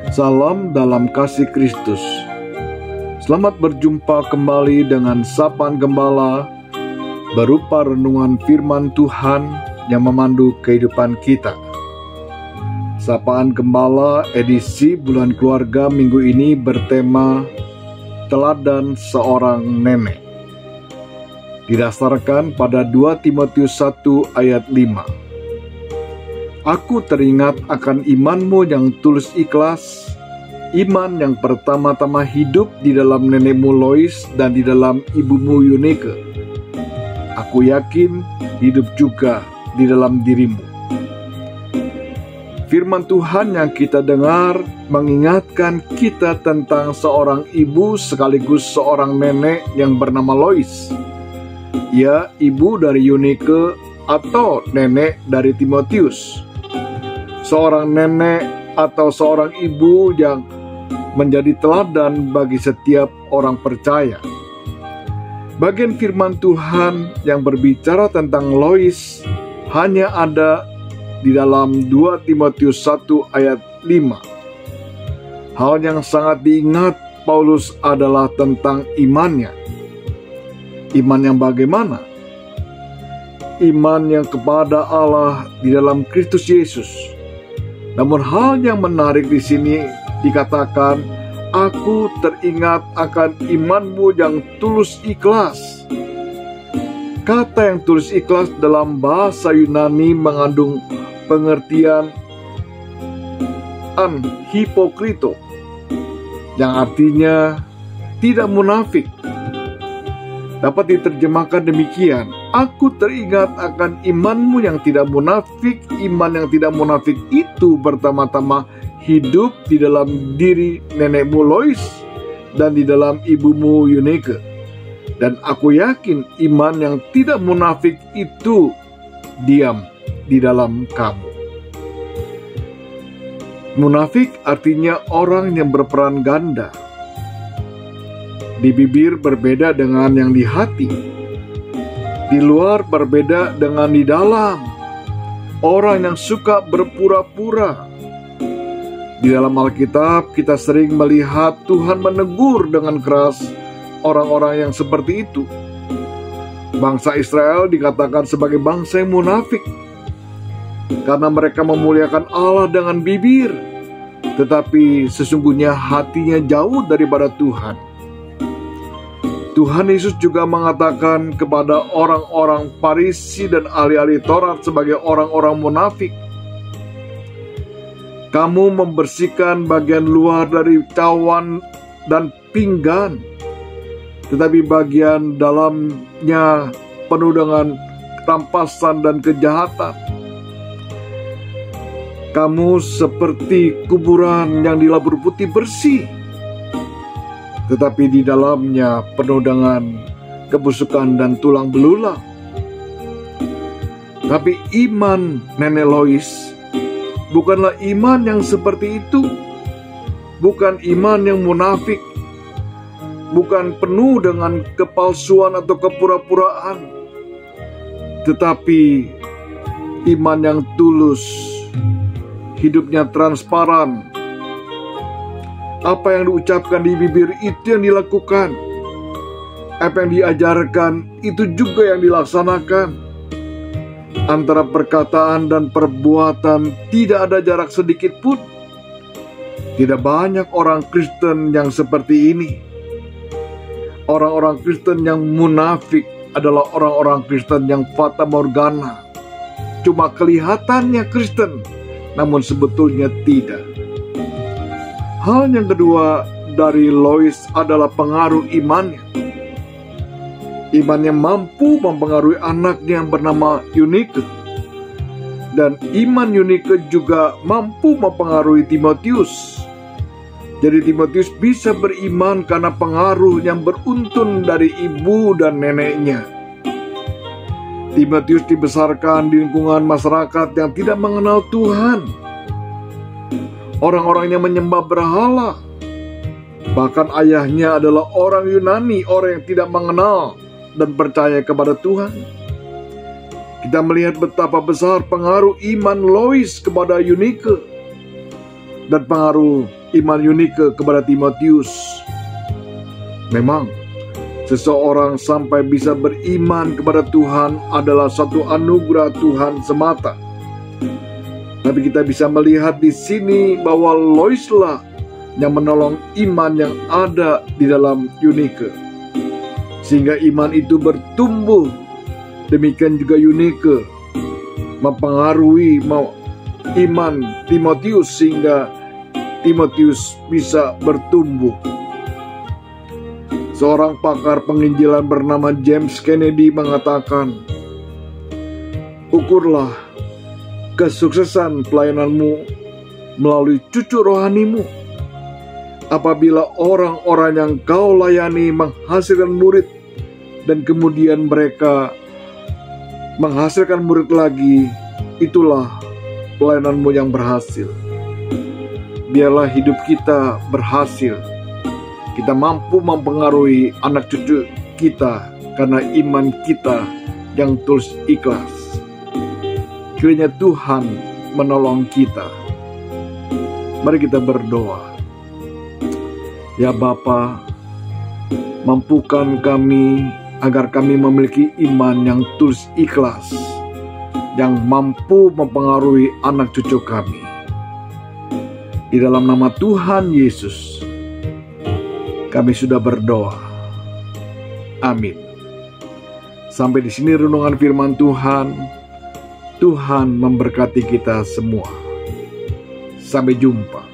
Salam dalam kasih Kristus. Selamat berjumpa kembali dengan Sapaan Gembala berupa renungan firman Tuhan yang memandu kehidupan kita. Sapaan Gembala edisi bulan keluarga minggu ini bertema Teladan Seorang Nenek. Didasarkan pada 2 Timotius 1 ayat 5. Aku teringat akan imanmu yang tulus ikhlas, iman yang pertama-tama hidup di dalam nenekmu Lois dan di dalam ibumu Eunike. Aku yakin hidup juga di dalam dirimu. Firman Tuhan yang kita dengar mengingatkan kita tentang seorang ibu sekaligus seorang nenek yang bernama Lois. Ia ibu dari Eunike atau nenek dari Timotius. Seorang nenek atau seorang ibu yang menjadi teladan bagi setiap orang percaya. Bagian firman Tuhan yang berbicara tentang Lois hanya ada di dalam 2 Timotius 1 ayat 5. Hal yang sangat diingat Paulus adalah tentang imannya. Iman yang bagaimana? Iman yang kepada Allah di dalam Kristus Yesus. Namun hal yang menarik di sini dikatakan, aku teringat akan imanmu yang tulus ikhlas. Kata yang tulus ikhlas dalam bahasa Yunani mengandung pengertian hipokrito, yang artinya tidak munafik. Dapat diterjemahkan demikian, aku teringat akan imanmu yang tidak munafik. Iman yang tidak munafik itu pertama-tama hidup di dalam diri nenekmu Lois dan di dalam ibumu Eunike. Dan aku yakin iman yang tidak munafik itu diam di dalam kamu. Munafik artinya orang yang berperan ganda. Di bibir berbeda dengan yang di hati. Di luar berbeda dengan di dalam. Orang yang suka berpura-pura. Di dalam Alkitab kita sering melihat Tuhan menegur dengan keras orang-orang yang seperti itu. Bangsa Israel dikatakan sebagai bangsa yang munafik karena mereka memuliakan Allah dengan bibir, tetapi sesungguhnya hatinya jauh daripada Tuhan. Tuhan Yesus juga mengatakan kepada orang-orang Farisi dan ahli-ahli Taurat sebagai orang-orang munafik, kamu membersihkan bagian luar dari cawan dan pinggan, tetapi bagian dalamnya penuh dengan rampasan dan kejahatan. Kamu seperti kuburan yang dilabur putih bersih, tetapi di dalamnya penuh dengan kebusukan dan tulang belulang. Tapi iman nenek Lois bukanlah iman yang seperti itu. Bukan iman yang munafik. Bukan penuh dengan kepalsuan atau kepura-puraan. Tetapi iman yang tulus. Hidupnya transparan. Apa yang diucapkan di bibir itu yang dilakukan. Apa yang diajarkan itu juga yang dilaksanakan. Antara perkataan dan perbuatan tidak ada jarak sedikit pun. Tidak banyak orang Kristen yang seperti ini. Orang-orang Kristen yang munafik adalah orang-orang Kristen yang fata morgana. Cuma kelihatannya Kristen, namun sebetulnya tidak. Hal yang kedua dari Lois adalah pengaruh imannya. Imannya mampu mempengaruhi anaknya yang bernama Eunike. Dan iman Eunike juga mampu mempengaruhi Timotius. Jadi Timotius bisa beriman karena pengaruh yang beruntun dari ibu dan neneknya. Timotius dibesarkan di lingkungan masyarakat yang tidak mengenal Tuhan. Orang-orang yang menyembah berhala. Bahkan ayahnya adalah orang Yunani, orang yang tidak mengenal dan percaya kepada Tuhan. Kita melihat betapa besar pengaruh iman Lois kepada Eunike. dan pengaruh iman Eunike kepada Timotius. Memang, seseorang sampai bisa beriman kepada Tuhan adalah satu anugerah Tuhan semata. Tapi kita bisa melihat di sini bahwa Loislah yang menolong iman yang ada di dalam Eunike, sehingga iman itu bertumbuh. Demikian juga Eunike mempengaruhi iman Timotius sehingga Timotius bisa bertumbuh. Seorang pakar penginjilan bernama James Kennedy mengatakan, "Ukurlah kesuksesan pelayananmu melalui cucu rohanimu. Apabila orang-orang yang kau layani menghasilkan murid dan kemudian mereka menghasilkan murid lagi, itulah pelayananmu yang berhasil." Biarlah hidup kita berhasil. Kita mampu mempengaruhi anak cucu kita karena iman kita yang tulus ikhlas. Kiranya Tuhan menolong kita. Mari kita berdoa. Ya Bapa, mampukan kami agar kami memiliki iman yang tulus ikhlas, yang mampu mempengaruhi anak cucu kami. Di dalam nama Tuhan Yesus, kami sudah berdoa. Amin. Sampai di sini renungan firman Tuhan. Tuhan memberkati kita semua. Sampai jumpa.